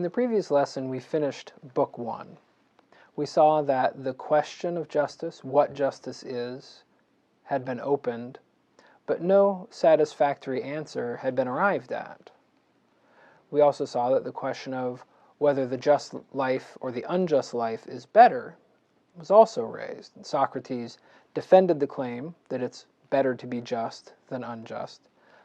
In the previous lesson, we finished Book 1. We saw that the question of justice, what justice is, had been opened, but no satisfactory answer had been arrived at. We also saw that the question of whether the just life or the unjust life is better was also raised. And Socrates defended the claim that it's better to be just than unjust,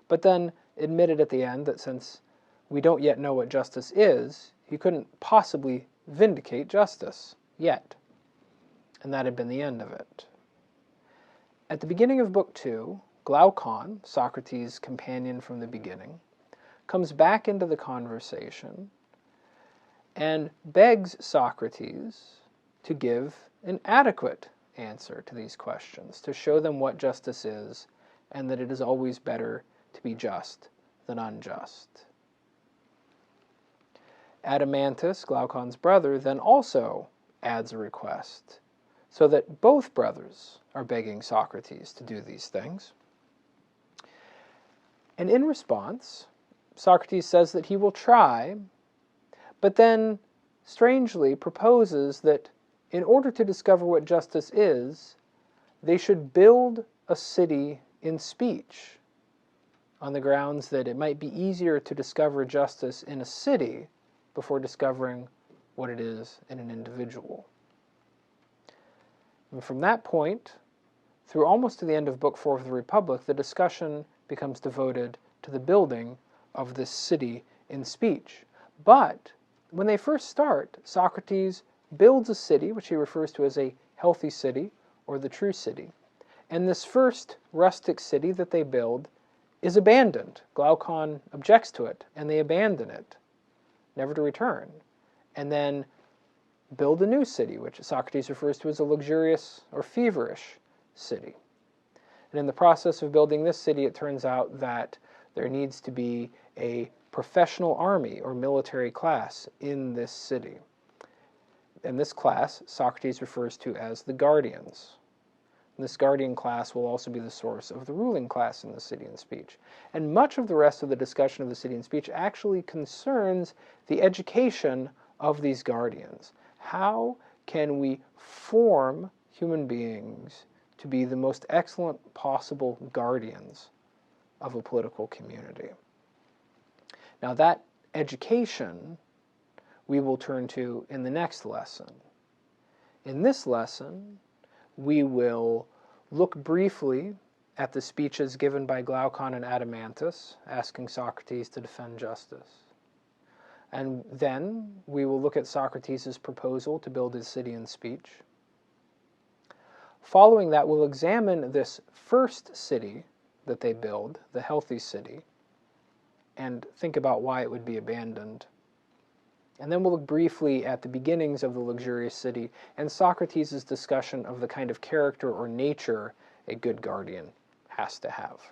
but then admitted at the end that since we don't yet know what justice is, he couldn't possibly vindicate justice yet. And that had been the end of it. At the beginning of Book 2, Glaucon, Socrates' companion from the beginning, comes back into the conversation and begs Socrates to give an adequate answer to these questions, to show them what justice is and that it is always better to be just than unjust. Adeimantus, Glaucon's brother, then also adds a request, so that both brothers are begging Socrates to do these things. And in response, Socrates says that he will try, but then strangely proposes that in order to discover what justice is, they should build a city in speech, on the grounds that it might be easier to discover justice in a city before discovering what it is in an individual. And from that point, through almost to the end of Book 4 of the Republic, the discussion becomes devoted to the building of this city in speech. But when they first start, Socrates builds a city, which he refers to as a healthy city, or the true city. And this first rustic city that they build is abandoned. Glaucon objects to it, and they abandon it, never to return, and then build a new city, which Socrates refers to as a luxurious or feverish city. And in the process of building this city, it turns out that there needs to be a professional army or military class in this city. And this class, Socrates refers to as the guardians. And this guardian class will also be the source of the ruling class in the city in speech. And much of the rest of the discussion of the city in speech actually concerns the education of these guardians. How can we form human beings to be the most excellent possible guardians of a political community? Now that education we will turn to in the next lesson. In this lesson, we will look briefly at the speeches given by Glaucon and Adeimantus, asking Socrates to defend justice. And then we will look at Socrates' proposal to build his city in speech. Following that, we'll examine this first city that they build, the healthy city, and think about why it would be abandoned. And then we'll look briefly at the beginnings of the luxurious city and Socrates' discussion of the kind of character or nature a good guardian has to have.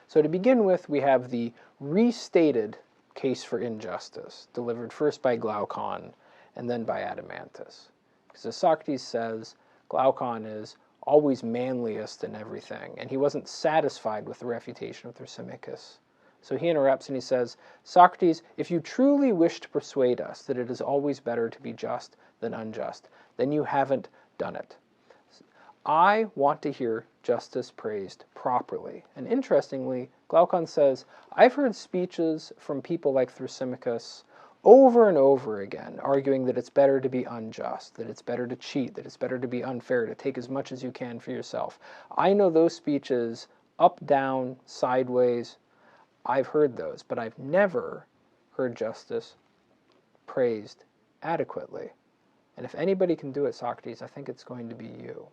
So to begin with, we have the restated case for injustice, delivered first by Glaucon and then by Adeimantus. Because as Socrates says, Glaucon is always manliest in everything, and he wasn't satisfied with the refutation of Thrasymachus. So he interrupts and he says, Socrates, if you truly wish to persuade us that it is always better to be just than unjust, then you haven't done it. I want to hear justice praised properly. And interestingly, Glaucon says, I've heard speeches from people like Thrasymachus over and over again, arguing that it's better to be unjust, that it's better to cheat, that it's better to be unfair, to take as much as you can for yourself. I know those speeches up, down, sideways. I've heard those, but I've never heard justice praised adequately. And if anybody can do it, Socrates, I think it's going to be you.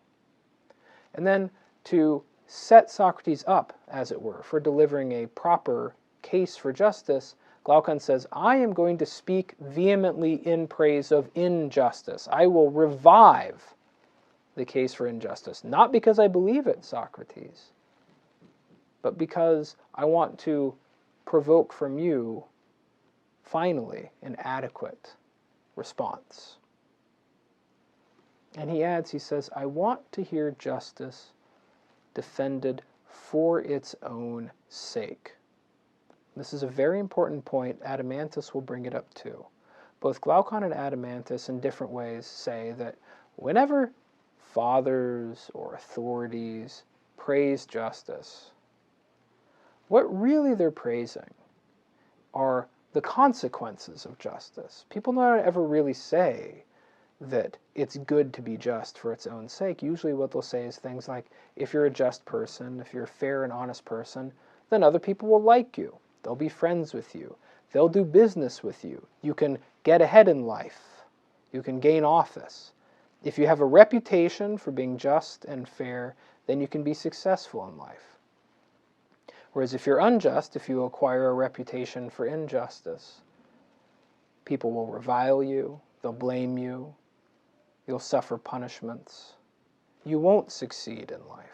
And then to set Socrates up, as it were, for delivering a proper case for justice, Glaucon says, I am going to speak vehemently in praise of injustice. I will revive the case for injustice, not because I believe it, Socrates, but because I want to provoke from you, finally, an adequate response. And he adds, he says, I want to hear justice defended for its own sake. This is a very important point. Adeimantus will bring it up too. Both Glaucon and Adeimantus in different ways say that whenever fathers or authorities praise justice, what really they're praising are the consequences of justice. People don't ever really say that it's good to be just for its own sake. Usually what they'll say is things like, if you're a just person, if you're a fair and honest person, then other people will like you. They'll be friends with you. They'll do business with you. You can get ahead in life. You can gain office. If you have a reputation for being just and fair, then you can be successful in life. Whereas if you're unjust, if you acquire a reputation for injustice, people will revile you, they'll blame you, you'll suffer punishments. You won't succeed in life.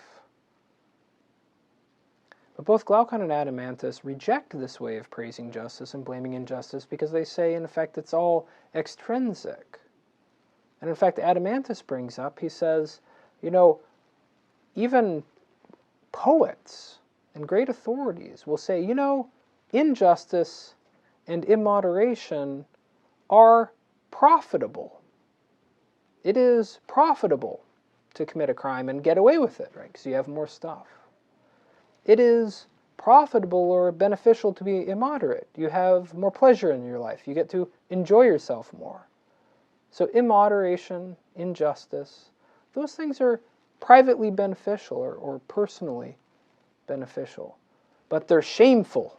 But both Glaucon and Adeimantus reject this way of praising justice and blaming injustice because they say, in effect, it's all extrinsic. And in fact, Adeimantus brings up, he says, even poets and great authorities will say, injustice and immoderation are profitable. It is profitable to commit a crime and get away with it, right? Because you have more stuff. It is profitable or beneficial to be immoderate. You have more pleasure in your life. You get to enjoy yourself more. So immoderation, injustice, those things are privately beneficial or personally beneficial. But they're shameful.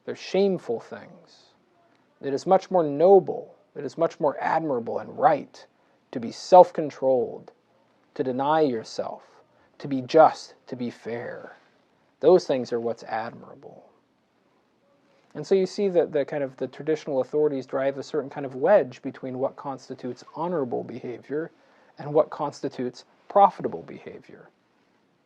They're shameful things. It is much more noble, it is much more admirable and right to be self-controlled, to deny yourself, to be just, to be fair. Those things are what's admirable. And so you see that the traditional authorities drive a certain kind of wedge between what constitutes honorable behavior and what constitutes profitable behavior.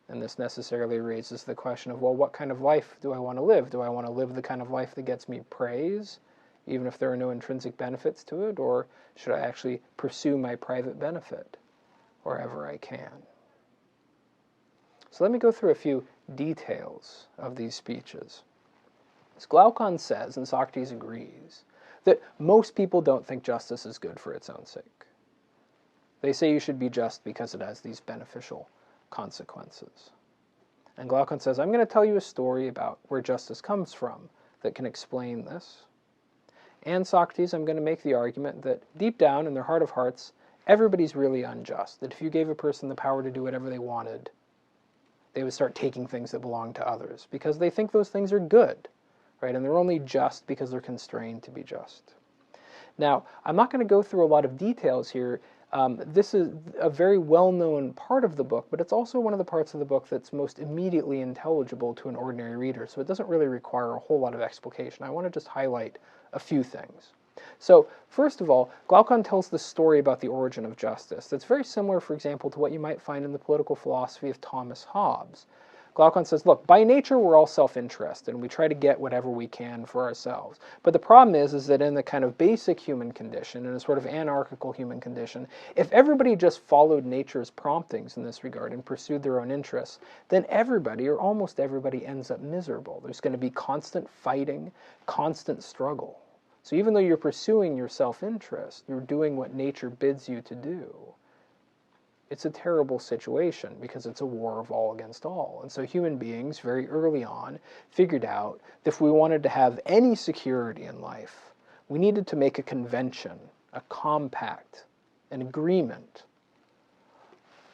And this necessarily raises the question of, well, what kind of life do I want to live? Do I want to live the kind of life that gets me praise, even if there are no intrinsic benefits to it? Or should I actually pursue my private benefit wherever I can? So let me go through a few details of these speeches. As Glaucon says, and Socrates agrees, that most people don't think justice is good for its own sake. They say you should be just because it has these beneficial consequences. And Glaucon says, I'm going to tell you a story about where justice comes from that can explain this. And Socrates, I'm going to make the argument that deep down in their heart of hearts, everybody's really unjust. That if you gave a person the power to do whatever they wanted, they would start taking things that belong to others because they think those things are good, right? And they're only just because they're constrained to be just. Now, I'm not going to go through a lot of details here. This is a very well-known part of the book, but it's also one of the parts of the book that's most immediately intelligible to an ordinary reader, so it doesn't really require a whole lot of explication. I want to just highlight a few things. So, first of all, Glaucon tells the story about the origin of justice that's very similar, for example, to what you might find in the political philosophy of Thomas Hobbes. Glaucon says, look, by nature we're all self-interested and we try to get whatever we can for ourselves. But the problem is that in the kind of basic human condition, in a sort of anarchical human condition, if everybody just followed nature's promptings in this regard and pursued their own interests, then everybody, or almost everybody, ends up miserable. There's going to be constant fighting, constant struggle. So even though you're pursuing your self-interest, you're doing what nature bids you to do. It's a terrible situation because it's a war of all against all. And so human beings, very early on, figured out that if we wanted to have any security in life, we needed to make a convention, a compact, an agreement.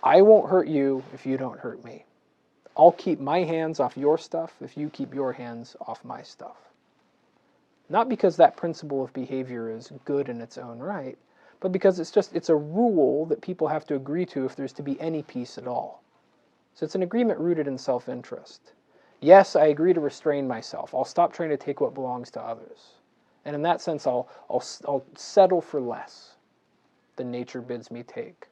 I won't hurt you if you don't hurt me. I'll keep my hands off your stuff if you keep your hands off my stuff. Not because that principle of behavior is good in its own right, but because it's a rule that people have to agree to if there's to be any peace at all. So it's an agreement rooted in self-interest. Yes, I agree to restrain myself. I'll stop trying to take what belongs to others. And in that sense, I'll settle for less than nature bids me take.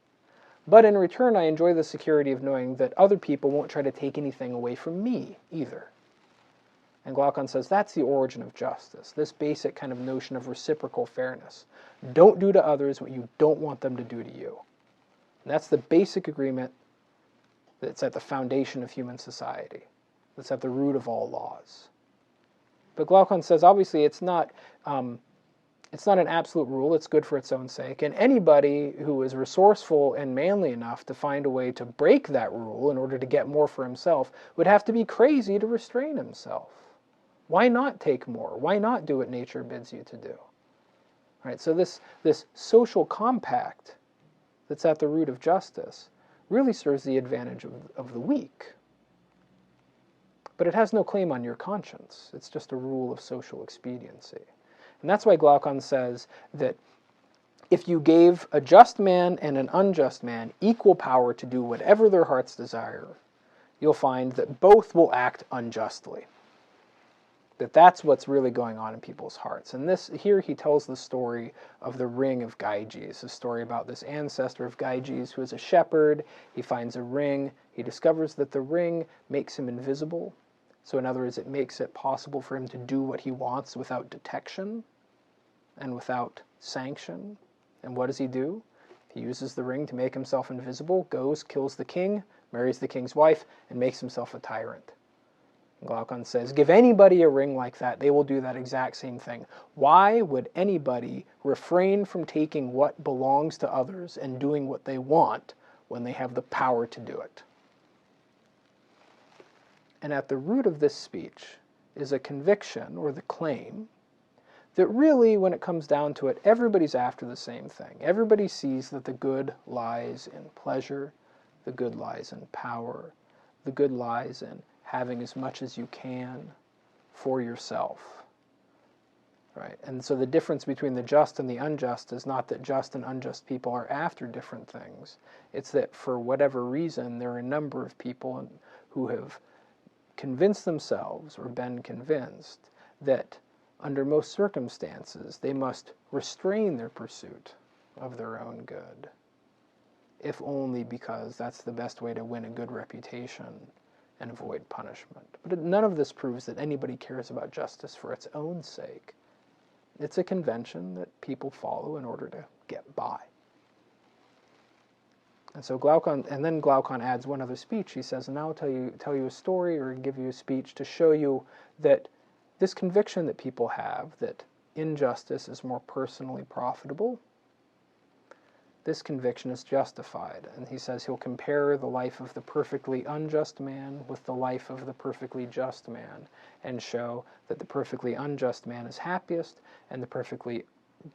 But in return, I enjoy the security of knowing that other people won't try to take anything away from me either. And Glaucon says that's the origin of justice, this basic kind of notion of reciprocal fairness. Don't do to others what you don't want them to do to you. And that's the basic agreement that's at the foundation of human society. That's at the root of all laws. But Glaucon says, obviously, it's not an absolute rule. It's good for its own sake. And anybody who is resourceful and manly enough to find a way to break that rule in order to get more for himself would have to be crazy to restrain himself. Why not take more? Why not do what nature bids you to do? Right? So this social compact that's at the root of justice really serves the advantage of the weak. But it has no claim on your conscience. It's just a rule of social expediency. And that's why Glaucon says that if you gave a just man and an unjust man equal power to do whatever their hearts desire, you'll find that both will act unjustly. That's what's really going on in people's hearts. And here he tells the story of the ring of Gyges, a story about this ancestor of Gyges who is a shepherd. He finds a ring. He discovers that the ring makes him invisible. So in other words, it makes it possible for him to do what he wants without detection and without sanction. And what does he do? He uses the ring to make himself invisible, goes, kills the king, marries the king's wife, and makes himself a tyrant. And Glaucon says, give anybody a ring like that, they will do that exact same thing. Why would anybody refrain from taking what belongs to others and doing what they want when they have the power to do it? And at the root of this speech is a conviction, or the claim, that really, when it comes down to it, everybody's after the same thing. Everybody sees that the good lies in pleasure, the good lies in power, the good lies in having as much as you can for yourself. Right? And so the difference between the just and the unjust is not that just and unjust people are after different things. It's that for whatever reason, there are a number of people who have convinced themselves or been convinced that under most circumstances they must restrain their pursuit of their own good, if only because that's the best way to win a good reputation and avoid punishment. But none of this proves that anybody cares about justice for its own sake. It's a convention that people follow in order to get by. And so then Glaucon adds one other speech. He says, and now I'll tell you a story or give you a speech to show you that this conviction that people have, that injustice is more personally profitable, this conviction is justified. And he says he'll compare the life of the perfectly unjust man with the life of the perfectly just man, and show that the perfectly unjust man is happiest and the perfectly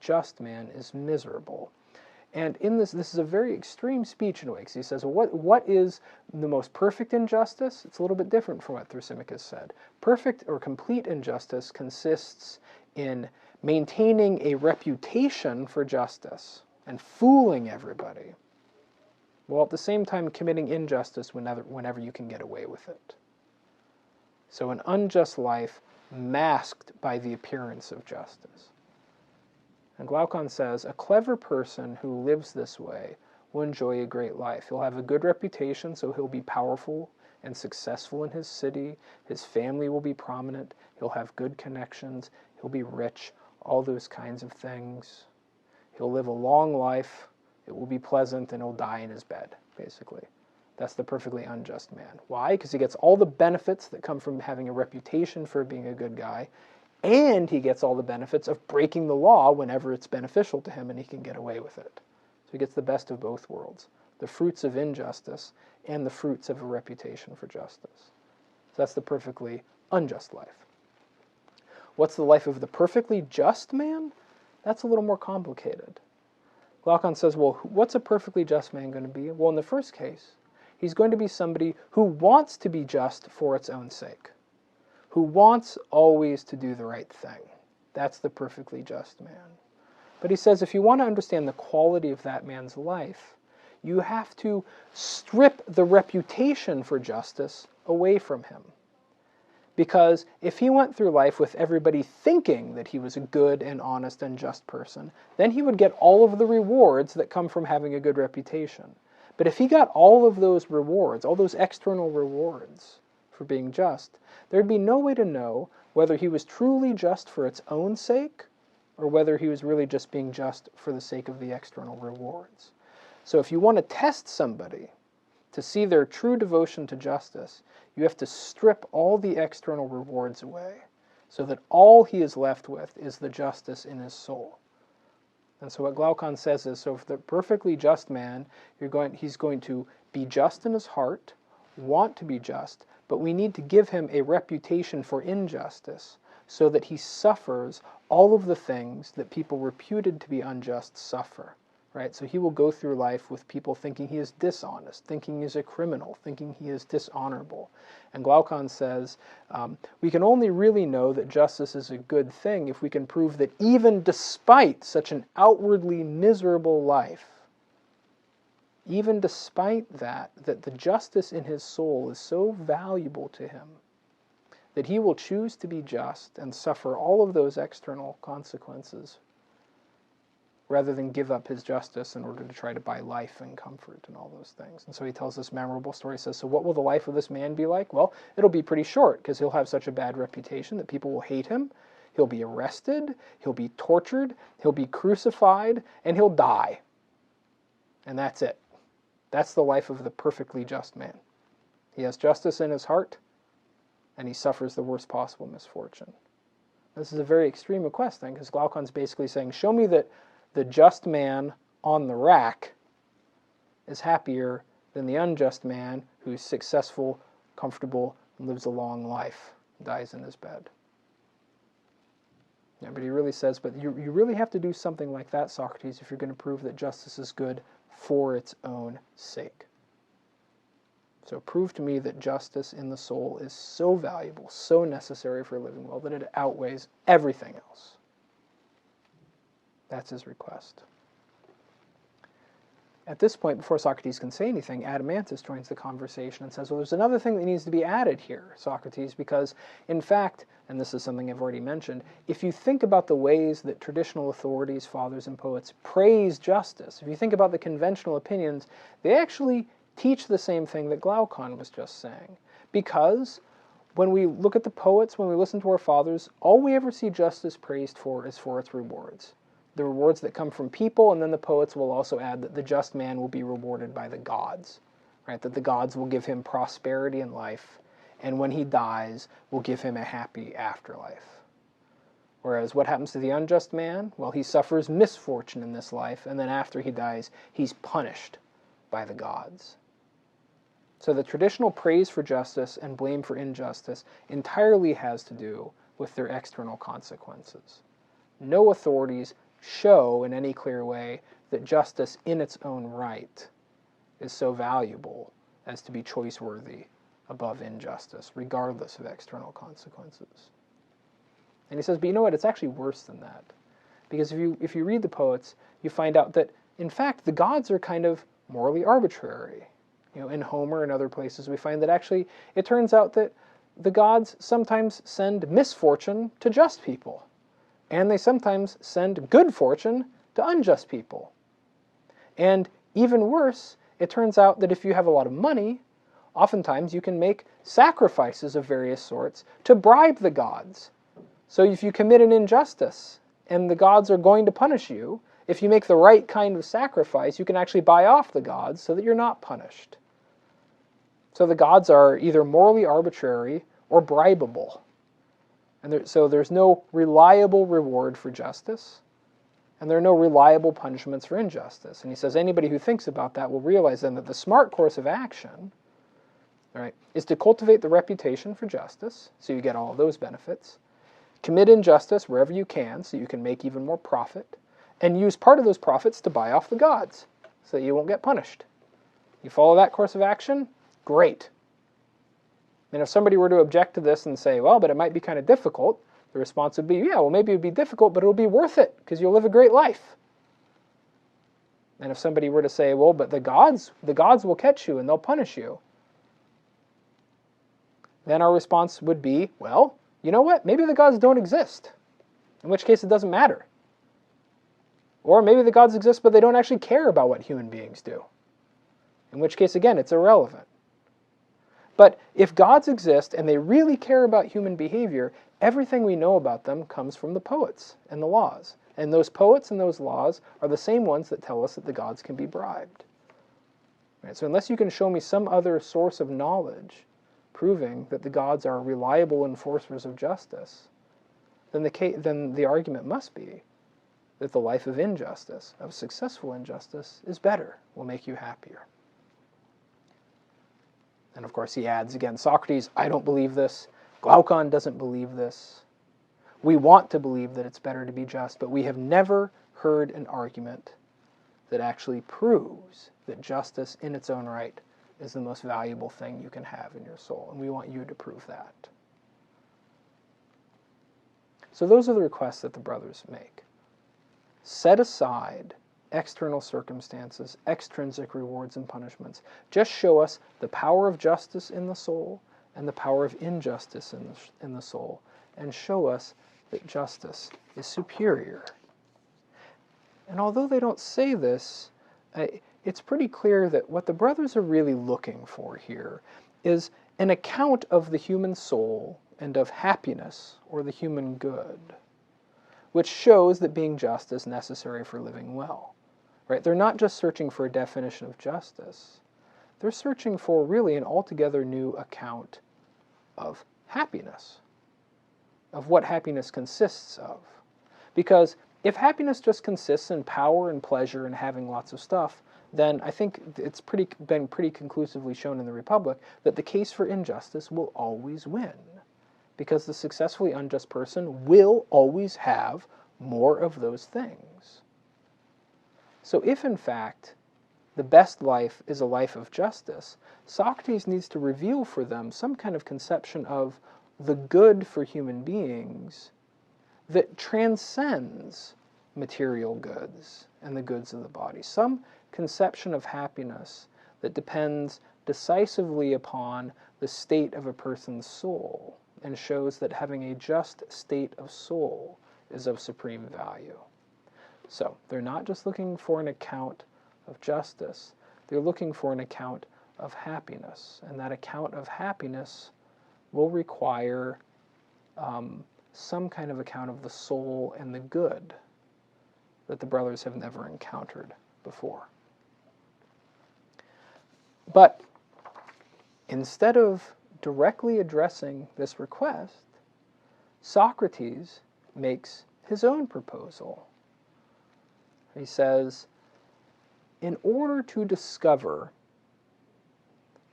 just man is miserable. And in this is a very extreme speech in a way, because he says, well, what is the most perfect injustice? It's a little bit different from what Thrasymachus said. Perfect or complete injustice consists in maintaining a reputation for justice and fooling everybody, while at the same time committing injustice whenever you can get away with it. So an unjust life masked by the appearance of justice. And Glaucon says, a clever person who lives this way will enjoy a great life. He'll have a good reputation, so he'll be powerful and successful in his city. His family will be prominent. He'll have good connections. He'll be rich, all those kinds of things. He'll live a long life. It will be pleasant, and he'll die in his bed, basically. That's the perfectly unjust man. Why? Because he gets all the benefits that come from having a reputation for being a good guy, and he gets all the benefits of breaking the law whenever it's beneficial to him and he can get away with it. So he gets the best of both worlds, the fruits of injustice and the fruits of a reputation for justice. So that's the perfectly unjust life. What's the life of the perfectly just man? That's a little more complicated. Glaucon says, well, what's a perfectly just man going to be? Well, in the first case, he's going to be somebody who wants to be just for its own sake, who wants always to do the right thing. That's the perfectly just man. But he says if you want to understand the quality of that man's life, you have to strip the reputation for justice away from him. Because if he went through life with everybody thinking that he was a good and honest and just person, then he would get all of the rewards that come from having a good reputation. But if he got all of those rewards, all those external rewards for being just, there'd be no way to know whether he was truly just for its own sake or whether he was really just being just for the sake of the external rewards. So if you want to test somebody to see their true devotion to justice, you have to strip all the external rewards away so that all he is left with is the justice in his soul. And so what Glaucon says is, so for the perfectly just man, he's going to be just in his heart, want to be just, but we need to give him a reputation for injustice so that he suffers all of the things that people reputed to be unjust suffer. Right? So he will go through life with people thinking he is dishonest, thinking he is a criminal, thinking he is dishonorable. And Glaucon says, we can only really know that justice is a good thing if we can prove that even despite such an outwardly miserable life, even despite that the justice in his soul is so valuable to him that he will choose to be just and suffer all of those external consequences rather than give up his justice in order to try to buy life and comfort and all those things. And so he tells this memorable story. He says, so what will the life of this man be like? Well, it'll be pretty short, because he'll have such a bad reputation that people will hate him. He'll be arrested, he'll be tortured, he'll be crucified, and he'll die. And that's it. That's the life of the perfectly just man. He has justice in his heart, and he suffers the worst possible misfortune. This is a very extreme request, then, because Glaucon's basically saying, show me that the just man on the rack is happier than the unjust man who's successful, comfortable, and lives a long life, dies in his bed. Yeah, but he really says, but you really have to do something like that, Socrates, if you're going to prove that justice is good for its own sake. So prove to me that justice in the soul is so valuable, so necessary for living well, that it outweighs everything else. That's his request. At this point, before Socrates can say anything, Adeimantus joins the conversation and says, well, there's another thing that needs to be added here, Socrates, because, in fact, and this is something I've already mentioned, if you think about the ways that traditional authorities, fathers, and poets praise justice, if you think about the conventional opinions, they actually teach the same thing that Glaucon was just saying. Because when we look at the poets, when we listen to our fathers, all we ever see justice praised for is for its rewards. The rewards that come from people, and then the poets will also add that the just man will be rewarded by the gods, right? That the gods will give him prosperity in life, and when he dies, will give him a happy afterlife. Whereas what happens to the unjust man? Well, he suffers misfortune in this life, and then after he dies, he's punished by the gods. So the traditional praise for justice and blame for injustice entirely has to do with their external consequences. No authorities show in any clear way that justice in its own right is so valuable as to be choice-worthy above injustice, regardless of external consequences. And he says, but you know what, it's actually worse than that. Because if you read the poets, you find out that, in fact, the gods are kind of morally arbitrary. You know, in Homer and other places, we find that actually it turns out that the gods sometimes send misfortune to just people. And they sometimes send good fortune to unjust people. And even worse, it turns out that if you have a lot of money, oftentimes you can make sacrifices of various sorts to bribe the gods. So if you commit an injustice and the gods are going to punish you, if you make the right kind of sacrifice, you can actually buy off the gods so that you're not punished. So the gods are either morally arbitrary or bribable. And so there's no reliable reward for justice, and there are no reliable punishments for injustice. And he says anybody who thinks about that will realize then that the smart course of action, right, is to cultivate the reputation for justice, so you get all of those benefits, commit injustice wherever you can, so you can make even more profit, and use part of those profits to buy off the gods, so that you won't get punished. You follow that course of action? Great. And if somebody were to object to this and say, well, but it might be kind of difficult, the response would be, yeah, well, maybe it would be difficult, but it'll be worth it, because you'll live a great life. And if somebody were to say, well, but the gods will catch you and they'll punish you, then our response would be, well, you know what? Maybe the gods don't exist, in which case it doesn't matter. Or maybe the gods exist, but they don't actually care about what human beings do, in which case, again, it's irrelevant. But if gods exist and they really care about human behavior, everything we know about them comes from the poets and the laws. And those poets and those laws are the same ones that tell us that the gods can be bribed. Right? So unless you can show me some other source of knowledge proving that the gods are reliable enforcers of justice, then the argument must be that the life of injustice, of successful injustice, is better, will make you happier. And of course he adds again, Socrates, I don't believe this. Glaucon doesn't believe this. We want to believe that it's better to be just, but we have never heard an argument that actually proves that justice in its own right is the most valuable thing you can have in your soul. And we want you to prove that. So those are the requests that the brothers make. Set aside external circumstances, extrinsic rewards and punishments. Just show us the power of justice in the soul and the power of injustice in the soul, and show us that justice is superior. And although they don't say this, it's pretty clear that what the brothers are really looking for here is an account of the human soul and of happiness, or the human good, which shows that being just is necessary for living well. Right? They're not just searching for a definition of justice. They're searching for really an altogether new account of happiness, of what happiness consists of. Because if happiness just consists in power and pleasure and having lots of stuff, then I think it's been pretty conclusively shown in the Republic that the case for injustice will always win. Because the successfully unjust person will always have more of those things. So if, in fact, the best life is a life of justice, Socrates needs to reveal for them some kind of conception of the good for human beings that transcends material goods and the goods of the body. Some conception of happiness that depends decisively upon the state of a person's soul, and shows that having a just state of soul is of supreme value. So, they're not just looking for an account of justice, they're looking for an account of happiness, and that account of happiness will require some kind of account of the soul and the good that the brothers have never encountered before. But instead of directly addressing this request, Socrates makes his own proposal. He says, in order to discover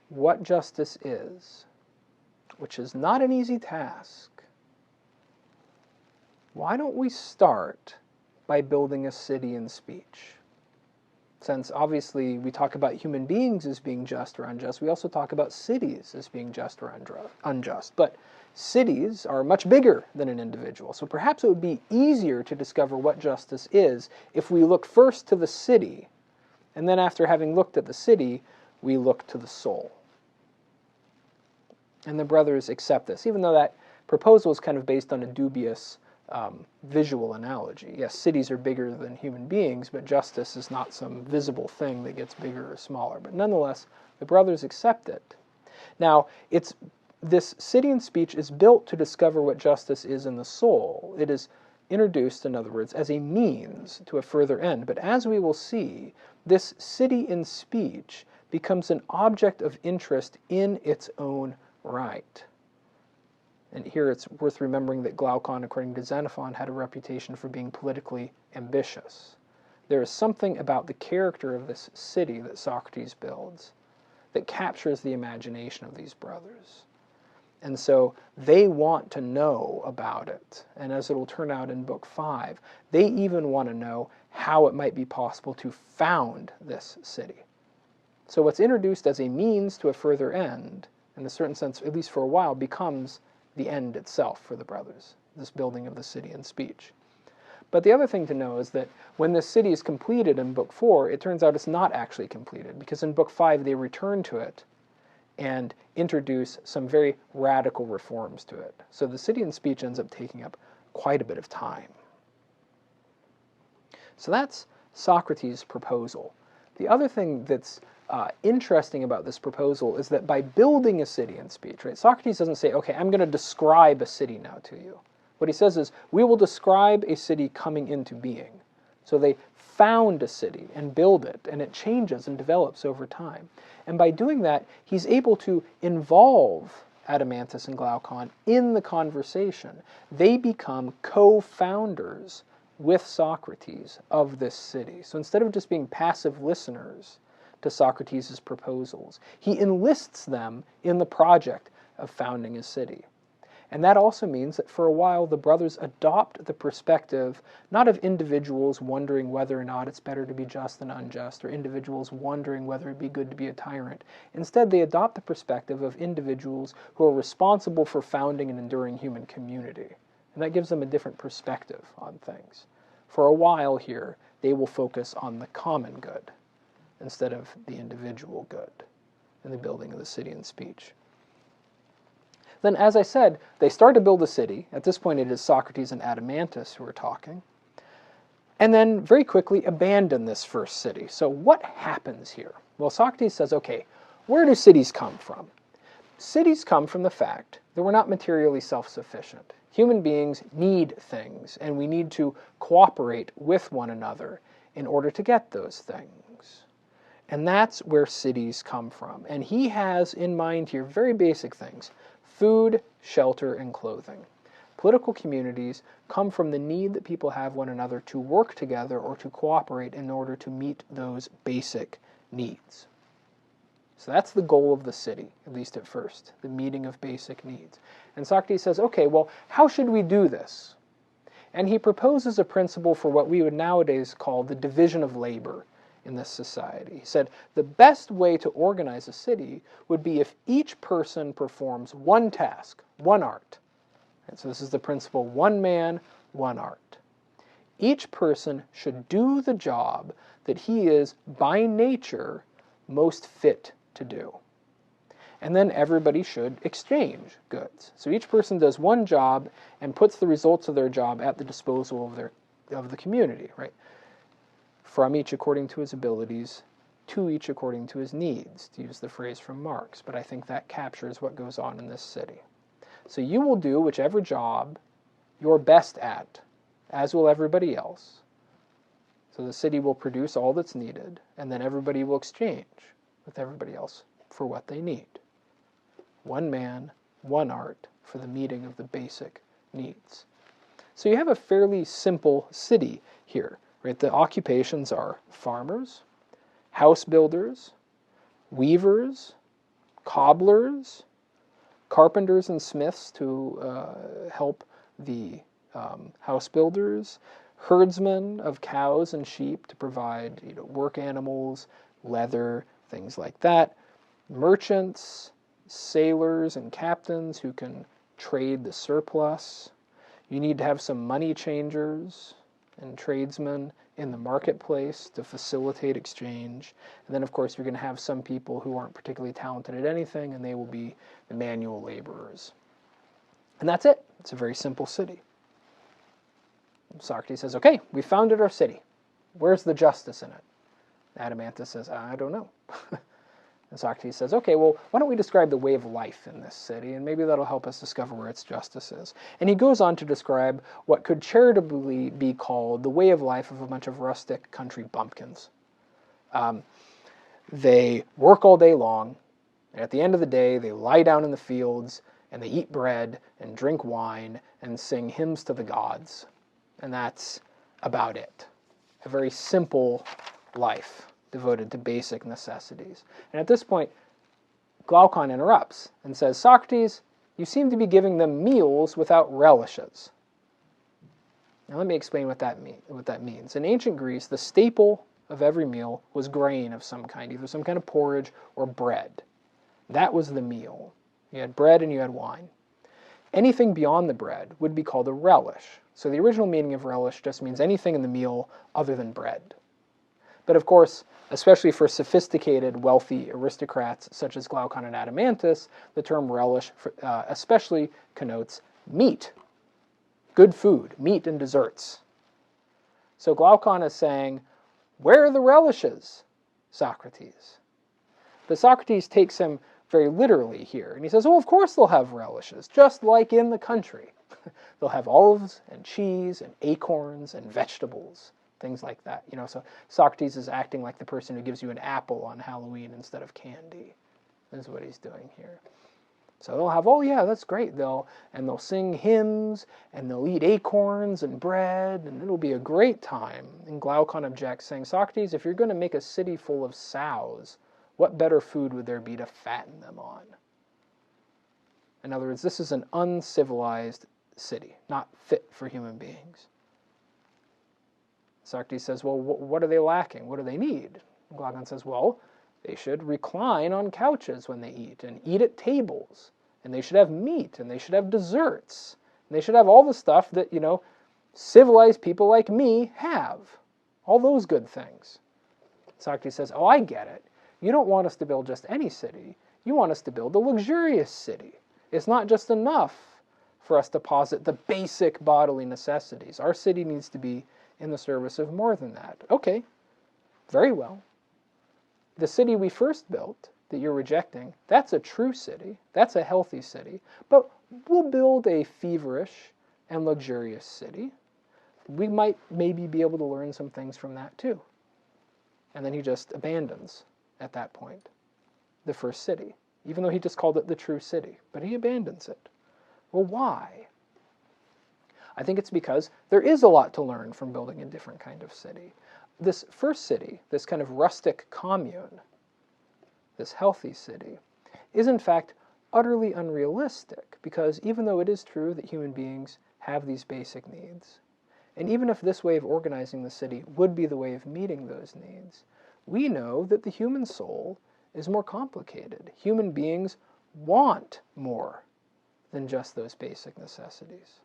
what justice is, which is not an easy task, why don't we start by building a city in speech? Since obviously we talk about human beings as being just or unjust, we also talk about cities as being just or unjust. But cities are much bigger than an individual, so perhaps it would be easier to discover what justice is if we look first to the city, and then after having looked at the city, we look to the soul. And the brothers accept this, even though that proposal is kind of based on a dubious visual analogy. Yes, cities are bigger than human beings, but justice is not some visible thing that gets bigger or smaller. But nonetheless, the brothers accept it. Now, this city in speech is built to discover what justice is in the soul. It is introduced, in other words, as a means to a further end. But as we will see, this city in speech becomes an object of interest in its own right. And here it's worth remembering that Glaucon, according to Xenophon, had a reputation for being politically ambitious. There is something about the character of this city that Socrates builds that captures the imagination of these brothers. And so they want to know about it. And as it will turn out in Book 5, they even want to know how it might be possible to found this city. So what's introduced as a means to a further end, in a certain sense, at least for a while, becomes the end itself for the brothers, this building of the city in speech. But the other thing to know is that when this city is completed in Book 4, it turns out it's not actually completed, because in Book 5 they return to it and introduce some very radical reforms to it. So the city in speech ends up taking up quite a bit of time. So that's Socrates' proposal. The other thing that's interesting about this proposal is that by building a city in speech, right, Socrates doesn't say, okay, I'm going to describe a city now to you. What he says is, we will describe a city coming into being. So they found a city and build it, and it changes and develops over time. And by doing that, he's able to involve Adeimantus and Glaucon, in the conversation. They become co-founders with Socrates of this city. So instead of just being passive listeners to Socrates' proposals, he enlists them in the project of founding a city. And that also means that for a while the brothers adopt the perspective not of individuals wondering whether or not it's better to be just than unjust, or individuals wondering whether it'd be good to be a tyrant. Instead, they adopt the perspective of individuals who are responsible for founding an enduring human community. And that gives them a different perspective on things. For a while here, they will focus on the common good instead of the individual good in the building of the city and speech. Then, as I said, they start to build a city. At this point, it is Socrates and Adeimantus who are talking. And then, very quickly, abandon this first city. So what happens here? Well, Socrates says, okay, where do cities come from? Cities come from the fact that we're not materially self-sufficient. Human beings need things, and we need to cooperate with one another in order to get those things. And that's where cities come from. And he has in mind here very basic things: food, shelter, and clothing. Political communities come from the need that people have one another to work together or to cooperate in order to meet those basic needs. So that's the goal of the city, at least at first, the meeting of basic needs. And Socrates says, okay, well, how should we do this? And he proposes a principle for what we would nowadays call the division of labor in this society. He said, the best way to organize a city would be if each person performs one task, one art. And so this is the principle, one man, one art. Each person should do the job that he is, by nature, most fit to do. And then everybody should exchange goods. So each person does one job and puts the results of their job at the disposal of the community, right? From each according to his abilities, to each according to his needs, to use the phrase from Marx. But I think that captures what goes on in this city. So you will do whichever job you're best at, as will everybody else. So the city will produce all that's needed, and then everybody will exchange with everybody else for what they need. One man, one art for the meeting of the basic needs. So you have a fairly simple city here, right? The occupations are farmers, house builders, weavers, cobblers, carpenters and smiths to help the house builders, herdsmen of cows and sheep to provide work animals, leather, things like that, merchants, sailors and captains who can trade the surplus. You need to have some money changers and tradesmen in the marketplace to facilitate exchange. And then, of course, you're going to have some people who aren't particularly talented at anything, and they will be the manual laborers. And that's it. It's a very simple city. Socrates says, okay, we founded our city. Where's the justice in it? Adeimantus says, I don't know. And Socrates says, okay, well, why don't we describe the way of life in this city, and maybe that'll help us discover where its justice is. And he goes on to describe what could charitably be called the way of life of a bunch of rustic country bumpkins. They work all day long, and at the end of the day, they lie down in the fields, and they eat bread, and drink wine, and sing hymns to the gods. And that's about it. A very simple life devoted to basic necessities. And at this point, Glaucon interrupts and says, Socrates, you seem to be giving them meals without relishes. Now let me explain what that means. In ancient Greece, the staple of every meal was grain of some kind, either some kind of porridge or bread. That was the meal. You had bread and you had wine. Anything beyond the bread would be called a relish. So the original meaning of relish just means anything in the meal other than bread. But of course, especially for sophisticated, wealthy aristocrats such as Glaucon and Adeimantus, the term relish especially connotes meat, good food, meat and desserts. So Glaucon is saying, where are the relishes, Socrates? But Socrates takes him very literally here, and he says, oh, of course they'll have relishes, just like in the country. They'll have olives and cheese and acorns and vegetables. Things like that. So Socrates is acting like the person who gives you an apple on Halloween instead of candy. This is what he's doing here. So they'll have, oh yeah, that's great. They'll sing hymns, and they'll eat acorns and bread, and it'll be a great time. And Glaucon objects, saying, Socrates, if you're going to make a city full of sows, what better food would there be to fatten them on? In other words, this is an uncivilized city, not fit for human beings. Socrates says, well, what are they lacking? What do they need? And Glaucon says, well, they should recline on couches when they eat, and eat at tables, and they should have meat, and they should have desserts, and they should have all the stuff that, civilized people like me have. All those good things. Socrates says, oh, I get it. You don't want us to build just any city. You want us to build a luxurious city. It's not just enough for us to posit the basic bodily necessities. Our city needs to be in the service of more than that. Okay, very well. The city we first built, that you're rejecting, that's a true city. That's a healthy city. But we'll build a feverish and luxurious city. We might maybe be able to learn some things from that too. And then he just abandons, at that point, the first city, even though he just called it the true city. But he abandons it. Well, why? I think it's because there is a lot to learn from building a different kind of city. This first city, this kind of rustic commune, this healthy city, is in fact utterly unrealistic, because even though it is true that human beings have these basic needs, and even if this way of organizing the city would be the way of meeting those needs, we know that the human soul is more complicated. Human beings want more than just those basic necessities.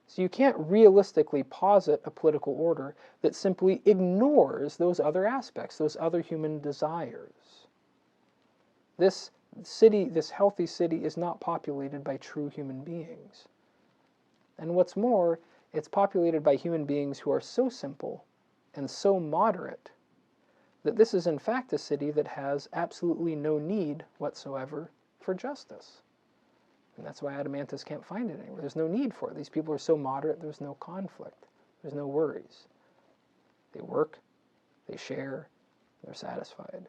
So you can't realistically posit a political order that simply ignores those other aspects, those other human desires. This city, this healthy city, is not populated by true human beings. And what's more, it's populated by human beings who are so simple and so moderate that this is in fact a city that has absolutely no need whatsoever for justice. And that's why Adeimantus can't find it anywhere. There's no need for it. These people are so moderate, there's no conflict. There's no worries. They work, they share, they're satisfied.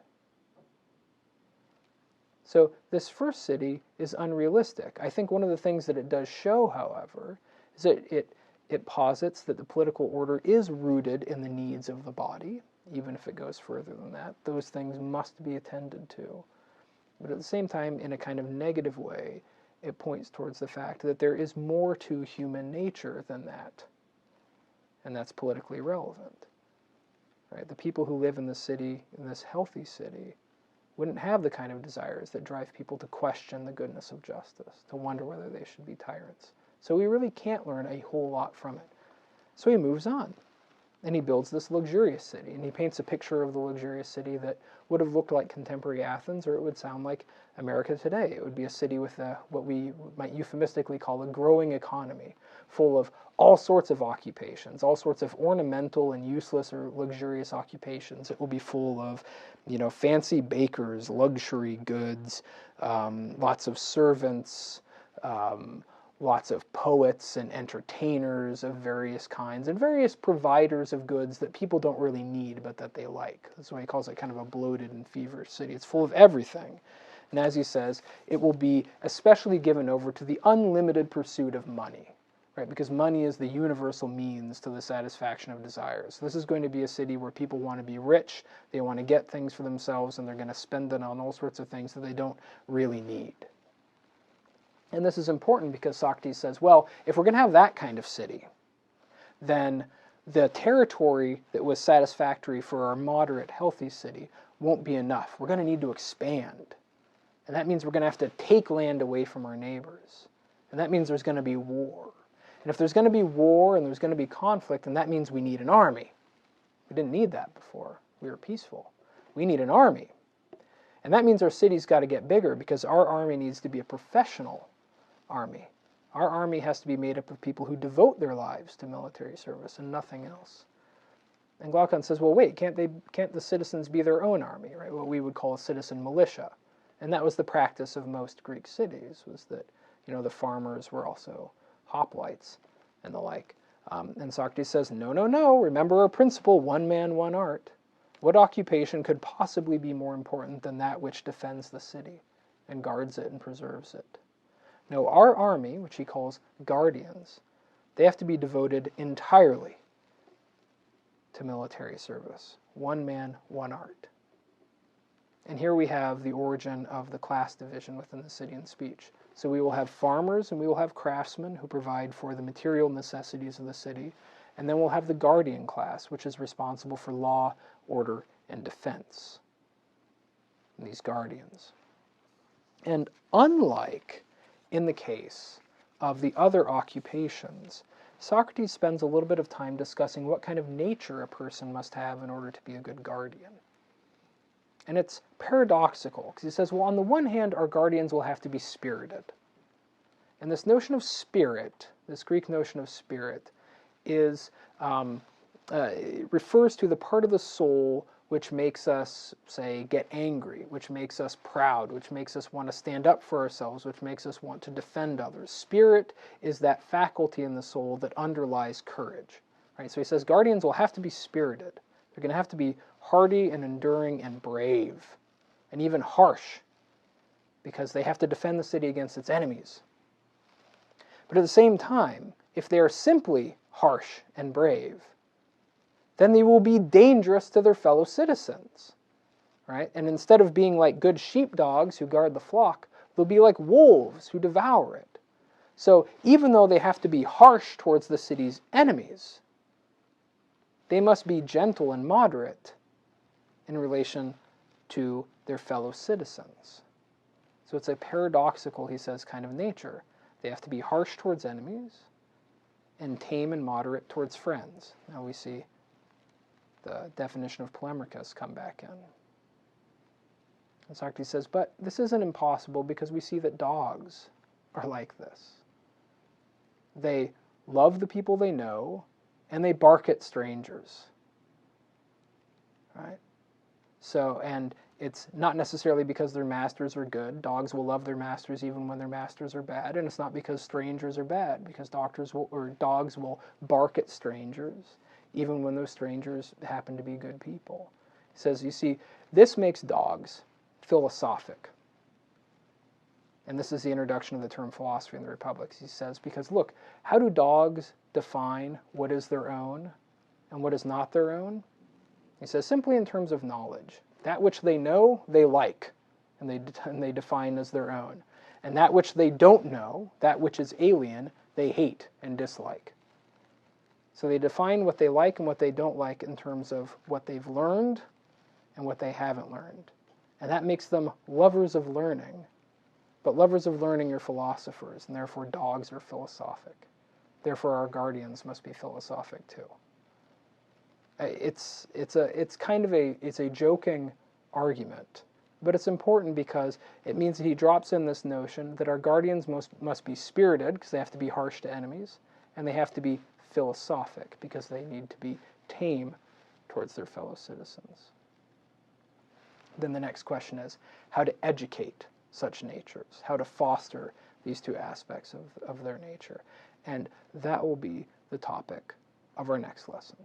So this first city is unrealistic. I think one of the things that it does show, however, is that it posits that the political order is rooted in the needs of the body, even if it goes further than that. Those things must be attended to. But at the same time, in a kind of negative way, it points towards the fact that there is more to human nature than that. And that's politically relevant. Right? The people who live in the city, in this healthy city, wouldn't have the kind of desires that drive people to question the goodness of justice, to wonder whether they should be tyrants. So we really can't learn a whole lot from it. So he moves on. And he builds this luxurious city, and he paints a picture of the luxurious city that would have looked like contemporary Athens, or it would sound like America today. It would be a city with what we might euphemistically call a growing economy, full of all sorts of occupations, all sorts of ornamental and useless or luxurious occupations. It will be full of, fancy bakers, luxury goods, lots of servants, lots of poets and entertainers of various kinds, and various providers of goods that people don't really need but that they like. That's why he calls it kind of a bloated and feverish city. It's full of everything. And as he says, it will be especially given over to the unlimited pursuit of money, right? Because money is the universal means to the satisfaction of desires. So this is going to be a city where people want to be rich, they want to get things for themselves, and they're going to spend it on all sorts of things that they don't really need. And this is important because Socrates says, well, if we're going to have that kind of city, then the territory that was satisfactory for our moderate, healthy city won't be enough. We're going to need to expand. And that means we're going to have to take land away from our neighbors. And that means there's going to be war. And if there's going to be war and there's going to be conflict, then that means we need an army. We didn't need that before. We were peaceful. We need an army. And that means our city's got to get bigger because our army needs to be a professional army. Our army has to be made up of people who devote their lives to military service and nothing else. And Glaucon says, well, wait, can't the citizens be their own army, right? What we would call a citizen militia. And that was the practice of most Greek cities, was that, the farmers were also hoplites and the like. And Socrates says, no, no, no, remember our principle, one man, one art. What occupation could possibly be more important than that which defends the city? and guards it and preserves it. No, our army, which he calls guardians, they have to be devoted entirely to military service. One man, one art. And here we have the origin of the class division within the city and speech. So we will have farmers and we will have craftsmen who provide for the material necessities of the city. And then we'll have the guardian class, which is responsible for law, order, and defense. And these guardians. And unlike in the case of the other occupations, Socrates spends a little bit of time discussing what kind of nature a person must have in order to be a good guardian. And it's paradoxical, because he says, well, on the one hand, our guardians will have to be spirited. And this notion of spirit, this Greek notion of spirit, is it refers to the part of the soul which makes us, say, get angry, which makes us proud, which makes us want to stand up for ourselves, which makes us want to defend others. Spirit is that faculty in the soul that underlies courage. Right? So he says guardians will have to be spirited. They're going to have to be hardy and enduring and brave, and even harsh, because they have to defend the city against its enemies. But at the same time, if they are simply harsh and brave, then they will be dangerous to their fellow citizens, right? And instead of being like good sheepdogs who guard the flock, they'll be like wolves who devour it. So even though they have to be harsh towards the city's enemies, they must be gentle and moderate in relation to their fellow citizens. So it's a paradoxical, he says, kind of nature. They have to be harsh towards enemies and tame and moderate towards friends. Now we see the definition of polemicus come back in. And Socrates says, but this isn't impossible because we see that dogs are like this. They love the people they know, and they bark at strangers. Right? So, and it's not necessarily because their masters are good. Dogs will love their masters even when their masters are bad, and it's not because strangers are bad, because dogs will bark at strangers even when those strangers happen to be good people. He says, you see, this makes dogs philosophic. And this is the introduction of the term philosophy in the Republic. He says, because look, how do dogs define what is their own and what is not their own? He says, simply in terms of knowledge. That which they know, they like, and they define as their own. And that which they don't know, that which is alien, they hate and dislike. So they define what they like and what they don't like in terms of what they've learned and what they haven't learned. And that makes them lovers of learning. But lovers of learning are philosophers, and therefore dogs are philosophic. Therefore our guardians must be philosophic too. It's a joking argument, but it's important because it means that he drops in this notion that our guardians must be spirited, because they have to be harsh to enemies, and they have to be philosophic, because they need to be tame towards their fellow citizens. Then the next question is how to educate such natures, how to foster these two aspects of their nature. And that will be the topic of our next lesson.